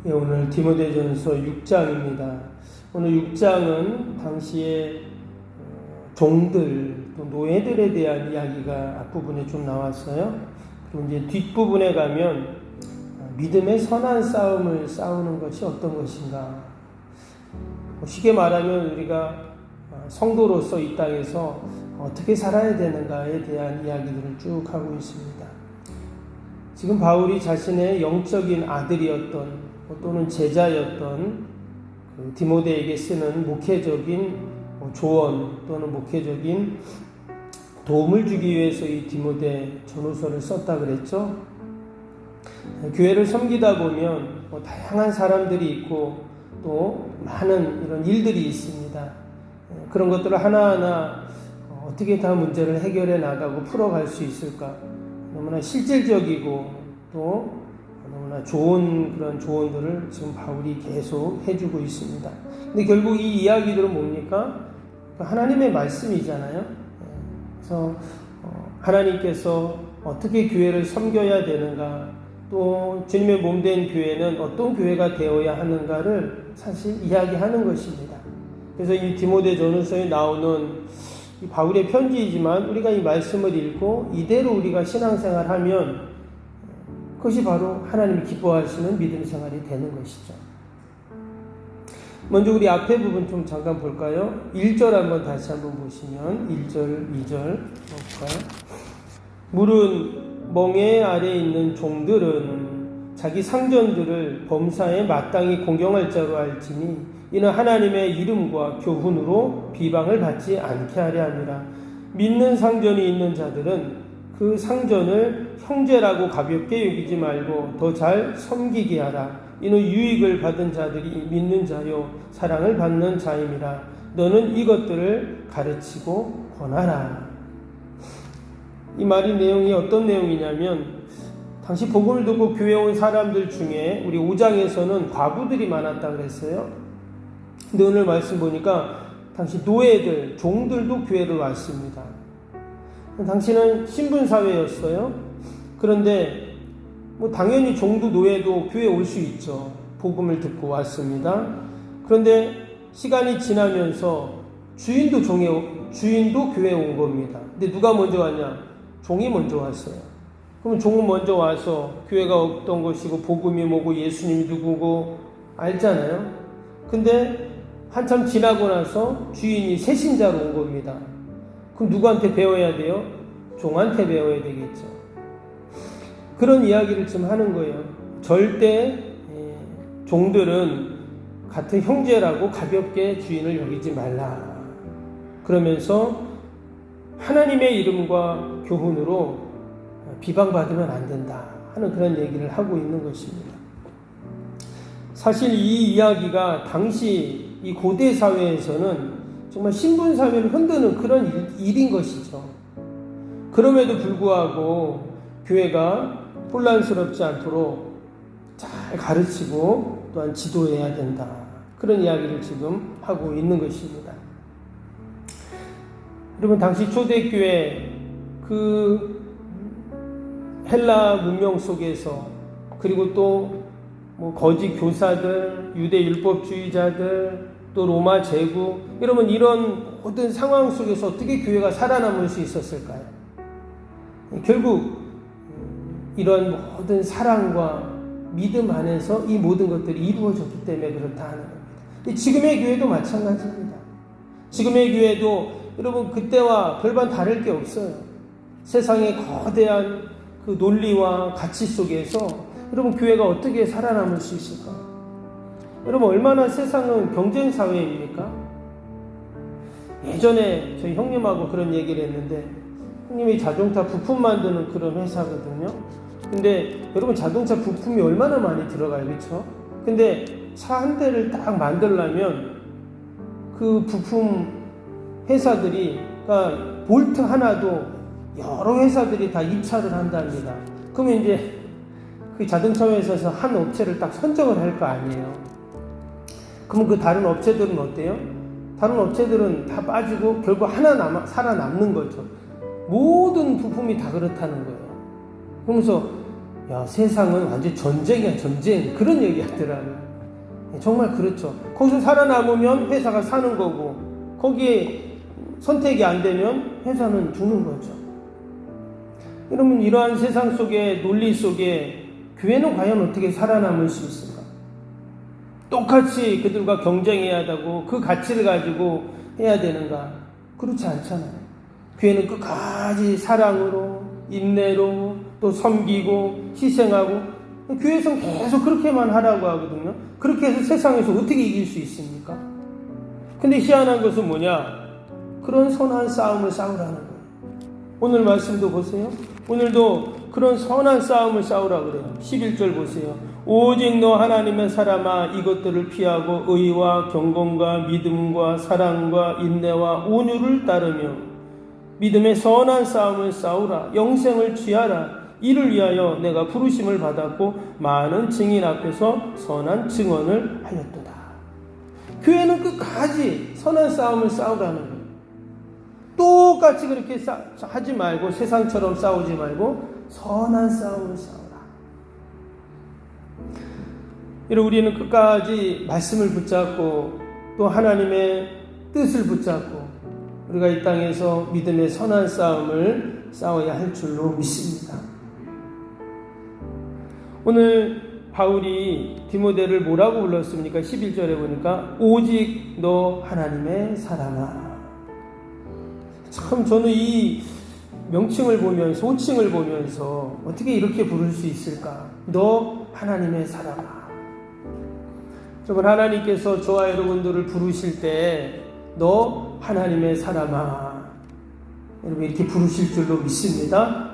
예, 오늘 디모데전서 6장입니다. 오늘 6장은 당시에 종들, 또 노예들에 대한 이야기가 앞부분에 좀 나왔어요. 그리고 이제 뒷부분에 가면 믿음의 선한 싸움을 싸우는 것이 어떤 것인가. 쉽게 말하면 우리가 성도로서 이 땅에서 어떻게 살아야 되는가에 대한 이야기들을 쭉 하고 있습니다. 지금 바울이 자신의 영적인 아들이었던 또는 제자였던 디모데에게 쓰는 목회적인 조언 또는 목회적인 도움을 주기 위해서 이 디모데 전후서를 썼다 그랬죠. 교회를 섬기다 보면 다양한 사람들이 있고 또 많은 이런 일들이 있습니다. 그런 것들을 하나하나 어떻게 다 문제를 해결해 나가고 풀어갈 수 있을까? 너무나 실질적이고 또 너무나 좋은 그런 조언들을 지금 바울이 계속 해주고 있습니다. 근데 결국 이 이야기들은 뭡니까? 하나님의 말씀이잖아요. 그래서 하나님께서 어떻게 교회를 섬겨야 되는가, 또 주님의 몸된 교회는 어떤 교회가 되어야 하는가를 사실 이야기하는 것입니다. 그래서 이 디모데 전후서에 나오는 이 바울의 편지이지만 우리가 이 말씀을 읽고 이대로 우리가 신앙생활하면 그것이 바로 하나님이 기뻐하시는 믿음 생활이 되는 것이죠. 먼저 우리 앞에 부분 좀 잠깐 볼까요? 1절 한번 다시 한번 보시면 1절, 2절 볼까요? 물은 멍에 아래 있는 종들은 자기 상전들을 범사에 마땅히 공경할 자로 알지니 이는 하나님의 이름과 교훈으로 비방을 받지 않게 하려 함이라. 믿는 상전이 있는 자들은 그 상전을 형제라고 가볍게 여기지 말고 더 잘 섬기게 하라. 이는 유익을 받은 자들이 믿는 자요 사랑을 받는 자임이라. 너는 이것들을 가르치고 권하라. 이 말의 내용이 어떤 내용이냐면 당시 복음을 듣고 교회에 온 사람들 중에 우리 5장에서는 과부들이 많았다 그랬어요. 근데 오늘 말씀 보니까 당시 노예들, 종들도 교회를 왔습니다. 당시는 신분사회였어요. 그런데 당연히 종도 노예도 교회에 올 수 있죠. 복음을 듣고 왔습니다. 그런데 시간이 지나면서 주인도 교회에 온 겁니다. 근데 누가 먼저 왔냐? 종이 먼저 왔어요. 그럼 종은 먼저 와서 교회가 어떤 것이고 복음이 뭐고 예수님이 누구고 알잖아요. 근데 한참 지나고 나서 주인이 새신자로 온 겁니다. 그럼 누구한테 배워야 돼요? 종한테 배워야 되겠죠. 그런 이야기를 좀 하는 거예요. 절대 종들은 같은 형제라고 가볍게 주인을 여기지 말라. 그러면서 하나님의 이름과 교훈으로 비방받으면 안 된다 하는 그런 얘기를 하고 있는 것입니다. 사실 이 이야기가 당시 이 고대 사회에서는 정말 신분사회를 흔드는 그런 일인 것이죠. 그럼에도 불구하고 교회가 혼란스럽지 않도록 잘 가르치고 또한 지도해야 된다. 그런 이야기를 지금 하고 있는 것입니다. 여러분, 당시 초대교회 그 헬라 문명 속에서 그리고 또 거짓 교사들, 유대 율법주의자들, 또 로마 제국, 여러분 이런 모든 상황 속에서 어떻게 교회가 살아남을 수 있었을까요? 결국 이런 모든 사랑과 믿음 안에서 이 모든 것들이 이루어졌기 때문에 그렇다 하는 겁니다. 지금의 교회도 마찬가지입니다. 지금의 교회도 여러분 그때와 별반 다를 게 없어요. 세상의 거대한 그 논리와 가치 속에서 여러분 교회가 어떻게 살아남을 수 있을까요? 여러분 얼마나 세상은 경쟁사회입니까? 예전에 저희 형님하고 그런 얘기를 했는데 형님이 자동차 부품 만드는 그런 회사거든요. 근데 여러분 자동차 부품이 얼마나 많이 들어가요, 그렇죠? 근데 차 한 대를 딱 만들려면 그 부품 회사들이 그러니까 볼트 하나도 여러 회사들이 다 입찰을 한답니다. 그러면 이제 그 자동차 회사에서 한 업체를 딱 선정을 할 거 아니에요. 그럼 그 다른 업체들은 어때요? 다른 업체들은 다 빠지고 결국 하나 살아남는 거죠. 모든 부품이 다 그렇다는 거예요. 그러면서 야, 세상은 완전 전쟁이야, 전쟁. 그런 얘기 하더라고요. 정말 그렇죠. 거기서 살아남으면 회사가 사는 거고, 거기에 선택이 안 되면 회사는 죽는 거죠. 여러분, 이러한 세상 속에, 논리 속에 교회는 과연 어떻게 살아남을 수 있을까? 똑같이 그들과 경쟁해야 하고 그 가치를 가지고 해야 되는가? 그렇지 않잖아요. 교회는 끝까지 사랑으로, 인내로, 또 섬기고 희생하고, 교회에서는 계속 그렇게만 하라고 하거든요. 그렇게 해서 세상에서 어떻게 이길 수 있습니까? 근데 희한한 것은 뭐냐? 그런 선한 싸움을 싸우라는 거예요. 오늘 말씀도 보세요. 오늘도 그런 선한 싸움을 싸우라 그래요. 11절 보세요. 오직 너 하나님의 사람아, 이것들을 피하고 의와 경건과 믿음과 사랑과 인내와 온유를 따르며 믿음의 선한 싸움을 싸우라. 영생을 취하라. 이를 위하여 내가 부르심을 받았고 많은 증인 앞에서 선한 증언을 하였도다. 교회는 끝까지 선한 싸움을 싸우라는 거예요. 똑같이 그렇게 하지 말고, 세상처럼 싸우지 말고 선한 싸움을 싸우라. 이렇게 우리는 끝까지 말씀을 붙잡고 또 하나님의 뜻을 붙잡고 우리가 이 땅에서 믿음의 선한 싸움을 싸워야 할 줄로 믿습니다. 오늘 바울이 디모데를 뭐라고 불렀습니까? 11절에 보니까 오직 너 하나님의 사람아. 참 저는 이 명칭을 보면서, 호칭을 보면서 어떻게 이렇게 부를 수 있을까? 너 하나님의 사람아. 여러분, 하나님께서 저와 여러분들을 부르실 때 너 하나님의 사람아, 여러분 이렇게 부르실 줄로 믿습니다.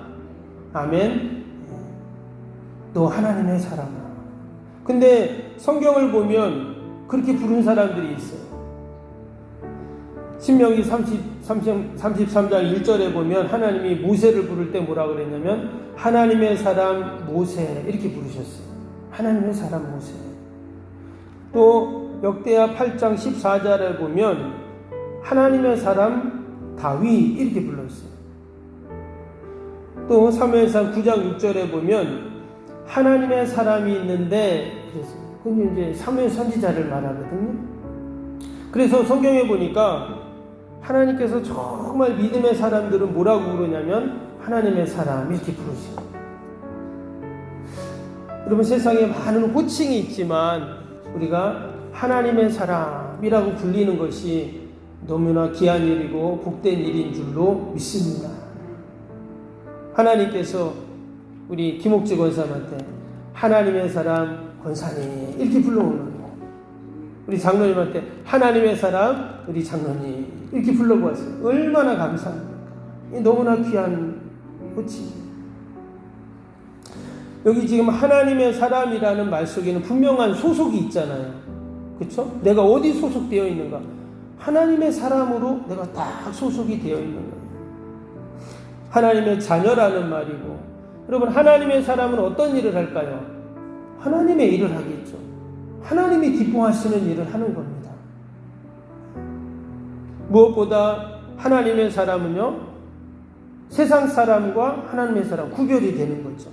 아멘. 너 하나님의 사람아. 근데 성경을 보면 그렇게 부른 사람들이 있어요. 신명기 33장 1절에 보면 하나님이 모세를 부를 때 뭐라 그랬냐면 하나님의 사람 모세 이렇게 부르셨어요. 하나님의 사람 모세. 또 역대하 8장 14절에 보면 하나님의 사람 다윗 이렇게 불렀어요. 또 사무엘상 9장 6절에 보면 하나님의 사람이 있는데, 그건 이제 사무엘 선지자를 말하거든요. 그래서 성경에 보니까 하나님께서 정말 믿음의 사람들은 뭐라고 부르냐면 하나님의 사람 이렇게 부르시고. 여러분, 세상에 많은 호칭이 있지만 우리가 하나님의 사람이라고 불리는 것이 너무나 귀한 일이고 복된 일인 줄로 믿습니다. 하나님께서 우리 김옥지 권사님한테 하나님의 사람 권사님 이렇게 불러오는 거예요. 우리 장로님한테 하나님의 사람 우리 장로님 이렇게 불러보았어요. 얼마나 감사합니까? 너무나 귀한 호칭. 여기 지금 하나님의 사람이라는 말 속에는 분명한 소속이 있잖아요. 그렇죠? 내가 어디 소속되어 있는가? 하나님의 사람으로 내가 딱 소속이 되어 있는 거예요. 하나님의 자녀라는 말이고, 여러분 하나님의 사람은 어떤 일을 할까요? 하나님의 일을 하겠죠. 하나님이 기뻐하시는 일을 하는 겁니다. 무엇보다 하나님의 사람은요, 세상 사람과 하나님의 사람 구별이 되는 거죠.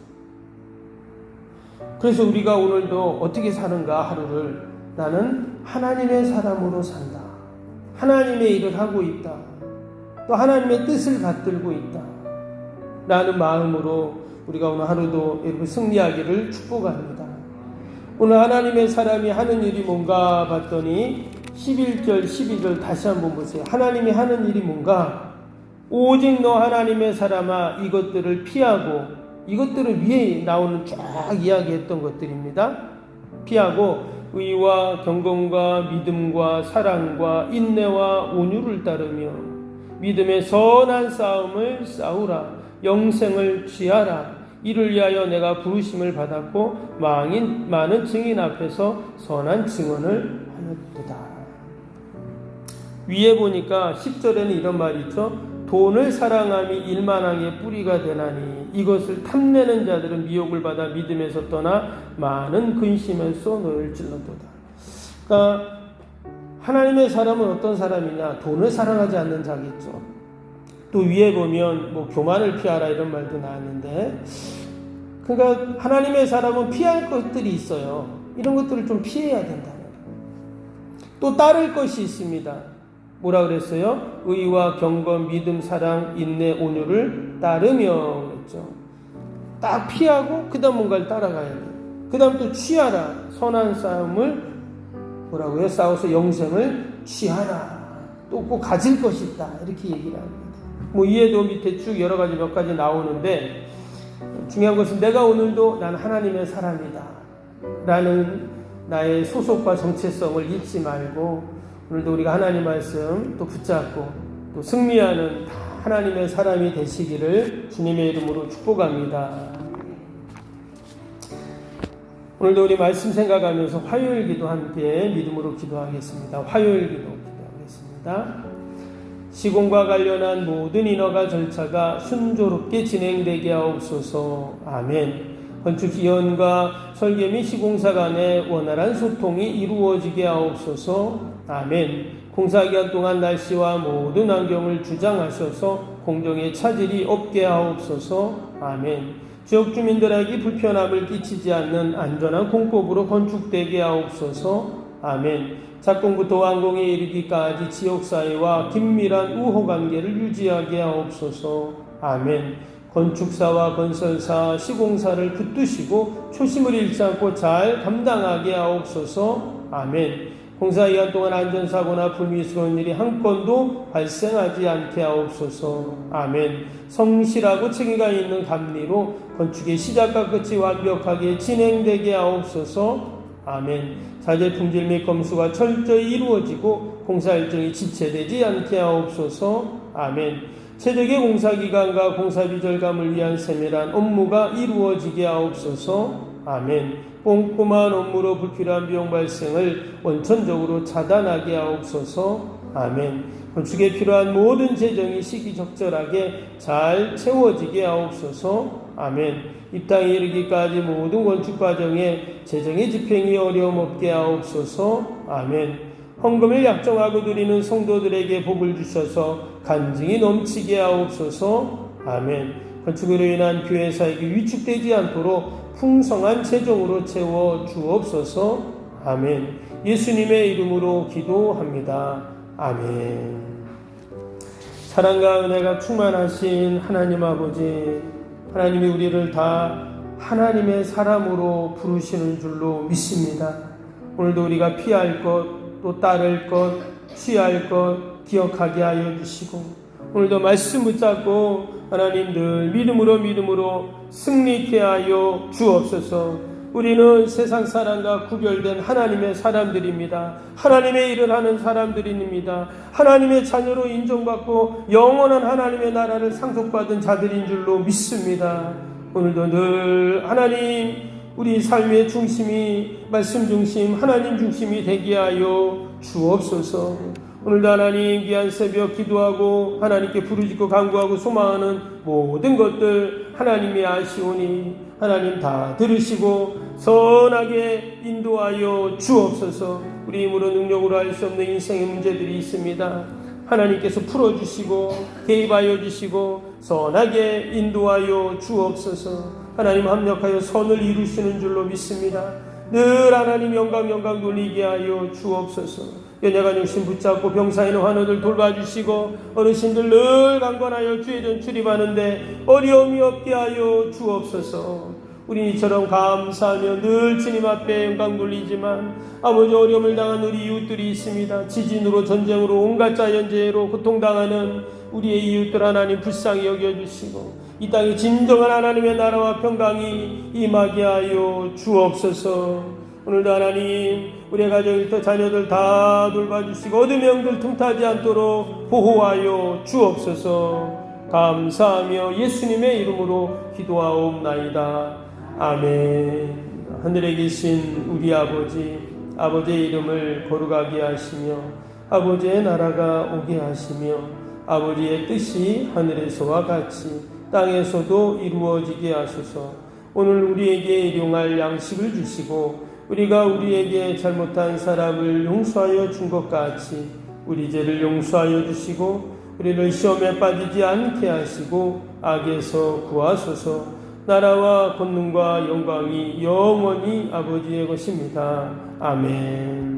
그래서 우리가 오늘도 어떻게 사는가 하루를 나는 하나님의 사람으로 산다. 하나님의 일을 하고 있다. 또 하나님의 뜻을 받들고 있다. 라는 마음으로 우리가 오늘 하루도 여러분 승리하기를 축복합니다. 오늘 하나님의 사람이 하는 일이 뭔가 봤더니 11절 12절 다시 한번 보세요. 하나님이 하는 일이 뭔가? 오직 너 하나님의 사람아 이것들을 피하고, 이것들을 위에 나오는 쫙 이야기했던 것들입니다. 피하고 의와 경건과 믿음과 사랑과 인내와 온유를 따르며 믿음의 선한 싸움을 싸우라. 영생을 취하라. 이를 위하여 내가 부르심을 받았고 많은 증인 앞에서 선한 증언을 하였도다. 위에 보니까 10절에는 이런 말이 있죠. 돈을 사랑함이 일만왕의 뿌리가 되나니 이것을 탐내는 자들은 미혹을 받아 믿음에서 떠나 많은 근심에 쏘노를 찔렀도다. 그러니까 하나님의 사람은 어떤 사람이냐? 돈을 사랑하지 않는 자겠죠. 또 위에 보면 뭐 교만을 피하라 이런 말도 나왔는데, 그러니까 하나님의 사람은 피할 것들이 있어요. 이런 것들을 좀 피해야 된다는 거예요. 또 따를 것이 있습니다. 뭐라 그랬어요? 의와 경건, 믿음, 사랑, 인내, 온유를 따르며 그랬죠. 딱 피하고 그 다음 뭔가를 따라가야 돼요. 그 다음 또 취하라. 선한 싸움을 뭐라고요? 싸워서 영생을 취하라. 또 꼭 가질 것이 있다. 이렇게 얘기를 합니다. 뭐 이해도 밑에 쭉 여러 가지 몇 가지 나오는데 중요한 것은 내가 오늘도 난 하나님의 사람이다 라는 나의 소속과 정체성을 잊지 말고 오늘도 우리가 하나님 말씀 또 붙잡고 또 승리하는 하나님의 사람이 되시기를 주님의 이름으로 축복합니다. 오늘도 우리 말씀 생각하면서 화요일 기도 함께 믿음으로 기도하겠습니다. 화요일 기도 기도하겠습니다. 시공과 관련한 모든 인허가 절차가 순조롭게 진행되게 하옵소서. 아멘. 건축기원과 설계 및 시공사 간의 원활한 소통이 이루어지게 하옵소서. 아멘. 공사기간 동안 날씨와 모든 환경을 주장하셔서 공정에 차질이 없게 하옵소서. 아멘. 지역 주민들에게 불편함을 끼치지 않는 안전한 공법으로 건축되게 하옵소서. 아멘. 착공부터 완공에 이르기까지 지역사회와 긴밀한 우호관계를 유지하게 하옵소서. 아멘. 건축사와 건설사, 시공사를 붙드시고 초심을 잃지 않고 잘 감당하게 하옵소서. 아멘. 공사기간 동안 안전사고나 불미스러운 일이 한 건도 발생하지 않게 하옵소서. 아멘. 성실하고 책임감 있는 감리로 건축의 시작과 끝이 완벽하게 진행되게 하옵소서. 아멘. 자재 품질 및 검수가 철저히 이루어지고 공사 일정이 지체되지 않게 하옵소서. 아멘. 최적의 공사기간과 공사비 절감을 위한 세밀한 업무가 이루어지게 하옵소서. 아멘. 꼼꼼한 업무로 불필요한 비용 발생을 원천적으로 차단하게 하옵소서. 아멘. 건축에 필요한 모든 재정이 시기적절하게 잘 채워지게 하옵소서. 아멘. 이 땅에 이르기까지 모든 건축 과정에 재정의 집행이 어려움 없게 하옵소서. 아멘. 헌금을 약정하고 드리는 성도들에게 복을 주셔서 간증이 넘치게 하옵소서. 아멘. 건축으로 인한 교회 사역이 위축되지 않도록 풍성한 재정으로 채워 주옵소서. 아멘. 예수님의 이름으로 기도합니다. 아멘. 사랑과 은혜가 충만하신 하나님 아버지, 하나님이 우리를 다 하나님의 사람으로 부르시는 줄로 믿습니다. 오늘도 우리가 피할 것, 또 따를 것, 취할 것 기억하게 하여 주시고 오늘도 말씀 붙잡고 하나님 늘 믿음으로 승리케 하여 주옵소서. 우리는 세상 사람과 구별된 하나님의 사람들입니다. 하나님의 일을 하는 사람들입니다. 하나님의 자녀로 인정받고 영원한 하나님의 나라를 상속받은 자들인 줄로 믿습니다. 오늘도 늘 하나님 우리 삶의 중심이 말씀 중심 하나님 중심이 되게 하여 주옵소서. 오늘도 하나님 귀한 새벽 기도하고 하나님께 부르짖고 간구하고 소망하는 모든 것들 하나님이 아시오니 하나님 다 들으시고 선하게 인도하여 주옵소서. 우리 힘으로 능력으로 할 수 없는 인생의 문제들이 있습니다. 하나님께서 풀어주시고 개입하여 주시고 선하게 인도하여 주옵소서. 하나님 합력하여 선을 이루시는 줄로 믿습니다. 늘 하나님 영광 돌리게 하여 주옵소서. 연약한 육신 붙잡고 병사인 환우들 돌봐주시고 어르신들 늘 강건하여 주의 전 출입하는데 어려움이 없게 하여 주옵소서. 우리 이처럼 감사하며 늘 주님 앞에 영광 돌리지만 아버지 어려움을 당한 우리 이웃들이 있습니다. 지진으로 전쟁으로 온갖 자연재해로 고통당하는 우리의 이웃들 하나님 불쌍히 여겨주시고 이 땅에 진정한 하나님의 나라와 평강이 임하게 하여 주옵소서. 오늘도 하나님 우리의 가정일터 자녀들 다 돌봐주시고 어둠의 영들 틈타지 않도록 보호하여 주옵소서. 감사하며 예수님의 이름으로 기도하옵나이다. 아멘. 하늘에 계신 우리 아버지의 이름을 거룩하게 하시며 아버지의 나라가 오게 하시며 아버지의 뜻이 하늘에서와 같이 땅에서도 이루어지게 하소서. 오늘 우리에게 일용할 양식을 주시고 우리가 우리에게 잘못한 사람을 용서하여 준 것 같이 우리 죄를 용서하여 주시고 우리를 시험에 빠지지 않게 하시고 악에서 구하소서. 나라와 권능과 영광이 영원히 아버지의 것입니다. 아멘.